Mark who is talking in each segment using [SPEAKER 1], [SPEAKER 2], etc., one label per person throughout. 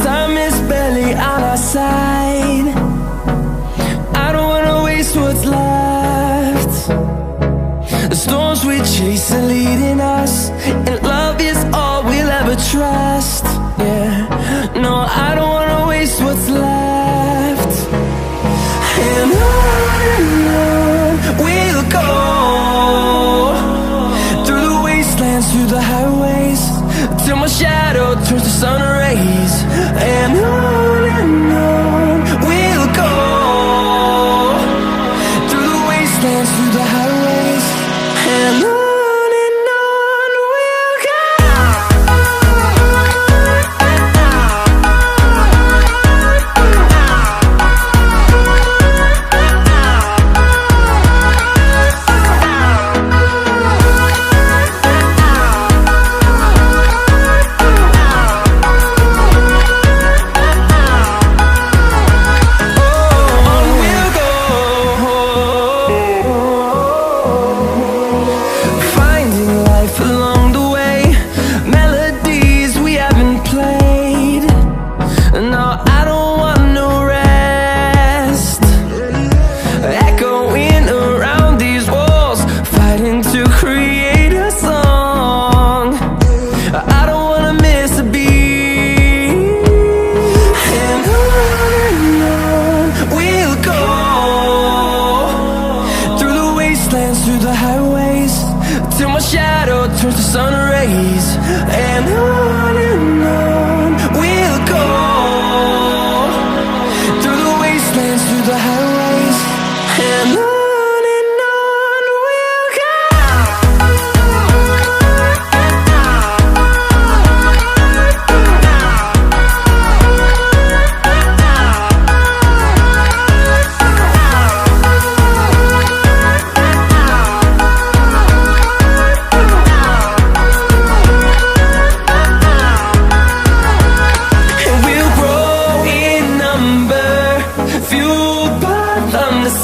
[SPEAKER 1] Time is barely on our side. I don't wanna waste what's left. The storms we chase are leading us, and love is all we'll ever trust. Yeah, no, I don't wanna waste what's left. And on we'll go, through the wastelands, through the highways, till my shadow turns to sun rays. And on we'll go, through the wastelands, through the highways, and on we'll go. Through the highways, till my shadow turns to sun rays. And on we'll go, through the wastelands, through the highways, and on we'll go.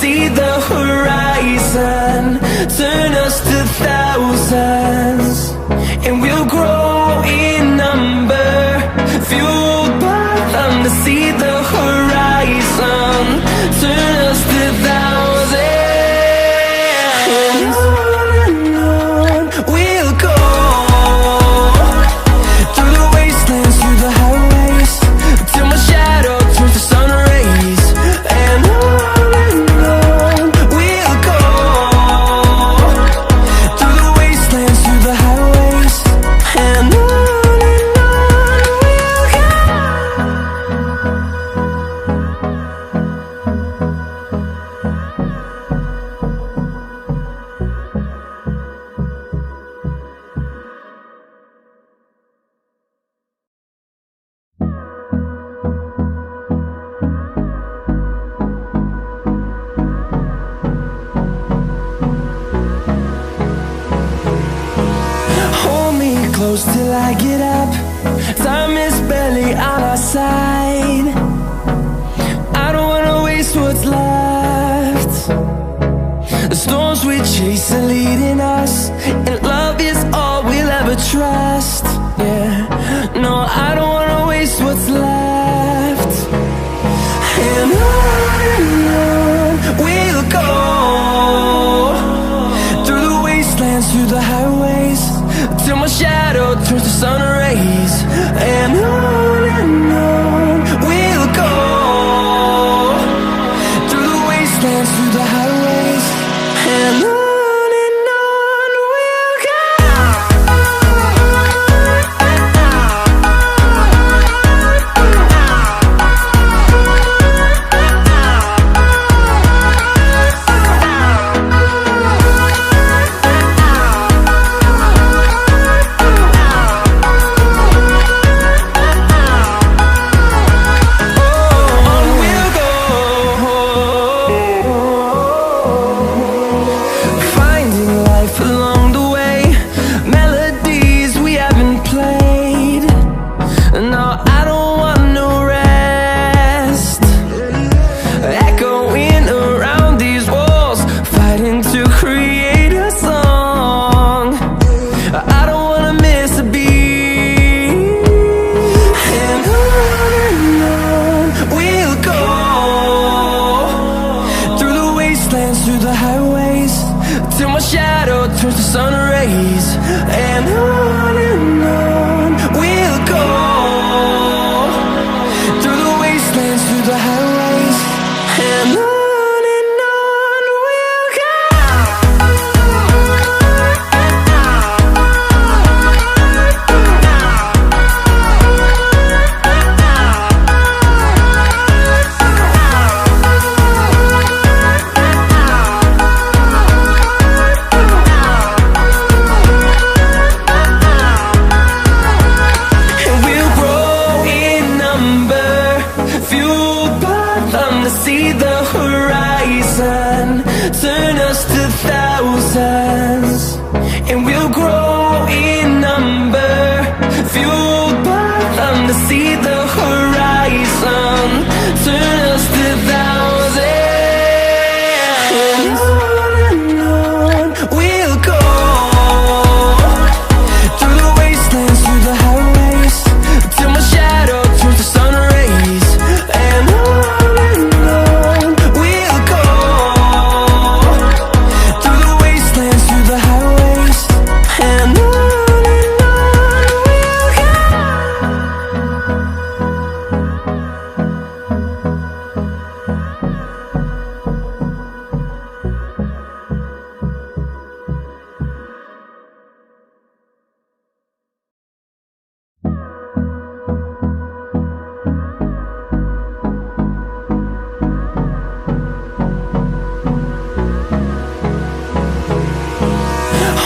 [SPEAKER 1] See the horizon, turn us to thousands, and we'll grow in number, fueled by them to see the horizon, turn us to thousands. And on we'll go, through the wastelands, through the highways, till my shadow turns to sun rays. And close till I get up. Time is barely on our side. I don't wanna waste what's left. The storms we chase are leading us, and love is all we'll ever trust. Yeah, no, I don't wanna waste what's left. And on we'll go, through the wastelands, through the highways, till my shadow turns to sun rays. And on we'll go, through the wastelands, through the highways, and on we'll go. fueled by them to see the horizon, turn us to thousands, and we'll grow in number. Fueled by them to see the horizon, turn us to thousands, and on we'll go, through the wastelands, through the highways, till my shadow turns to sun rays. And on we'll go, through the wastelands, through the highways, and on we'll go.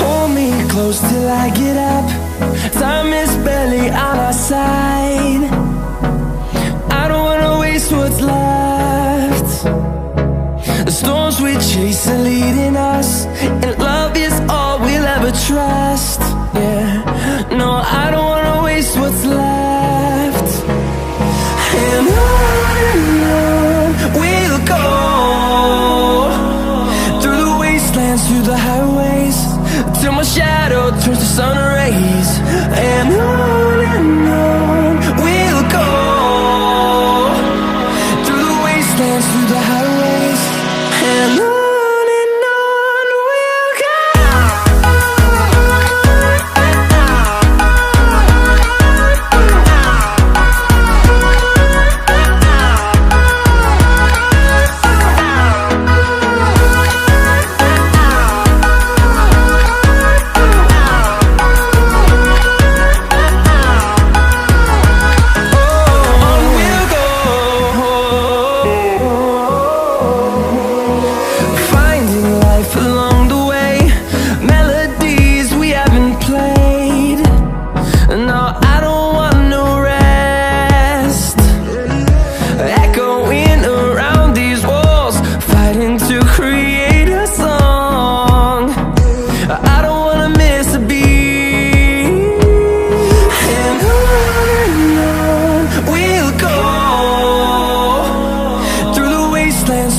[SPEAKER 1] Hold me close till I get up. Time is barely on our side. I don't wanna waste what's left. The storms we chase are leading us, and love is all we'll ever trust. Yeah, no, I don't wanna waste what's left. And on we'll go, through the wastelands, through the highways, till my shadow turns to sun rays. And on we'll go, through the wastelands, through the highways, and on we'll go.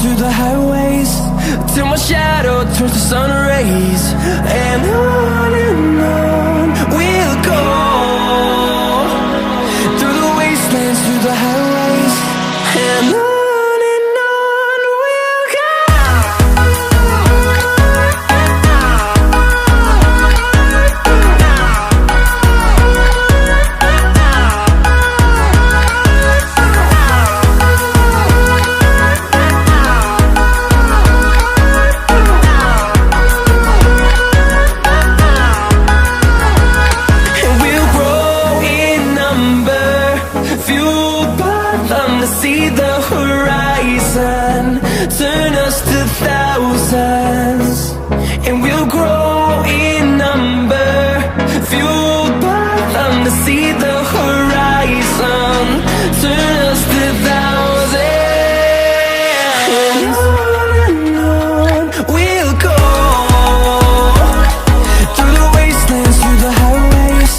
[SPEAKER 1] Through the highways, till my shadow turns to sun rays. And on we'll go, through the wastelands, through the highways, and on we'll go. See the horizon, turn us to thousands, and we'll grow in number. Fueled by them to see the horizon, turn us to thousands, and on we'll go, through the wastelands, through the highways,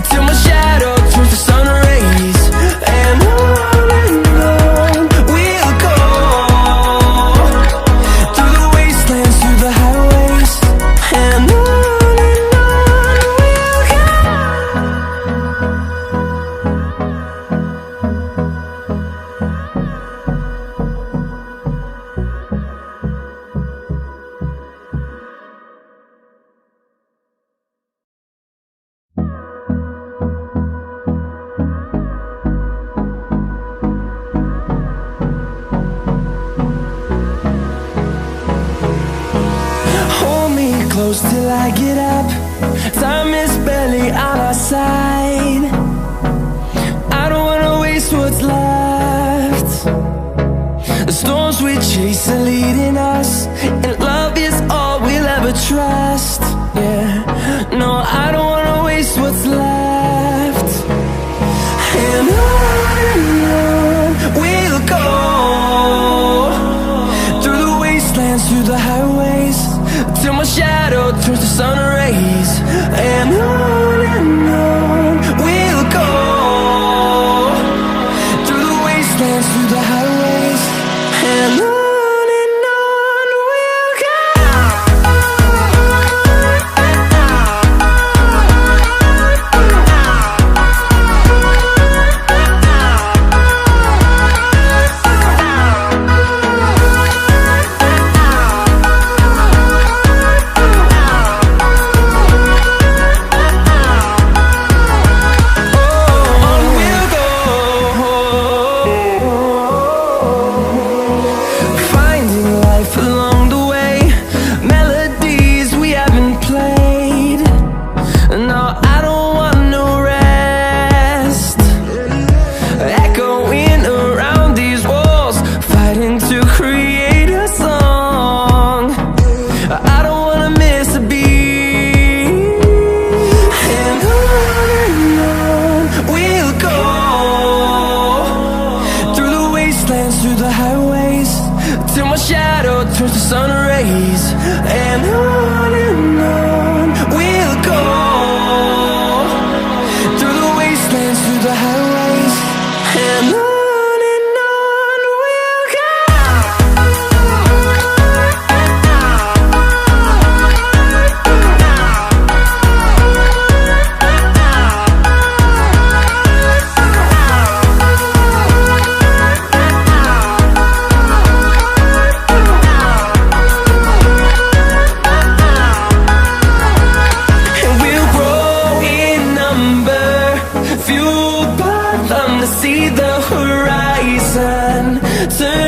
[SPEAKER 1] till my shadow turns to sun rays. And on close till I get up. Time is barely on our side. I don't wanna waste what's left. The storms we chase are leading us, and love is all we'll ever trust. Yeah, no, I don't wanna waste what's left. And on we'll wastelands, through the highways, and on we'll go. Through the highways, till my shadow turns to sun rays, and on we'll go. Through the wastelands, through the highways, and on we'll go. See the horizon turn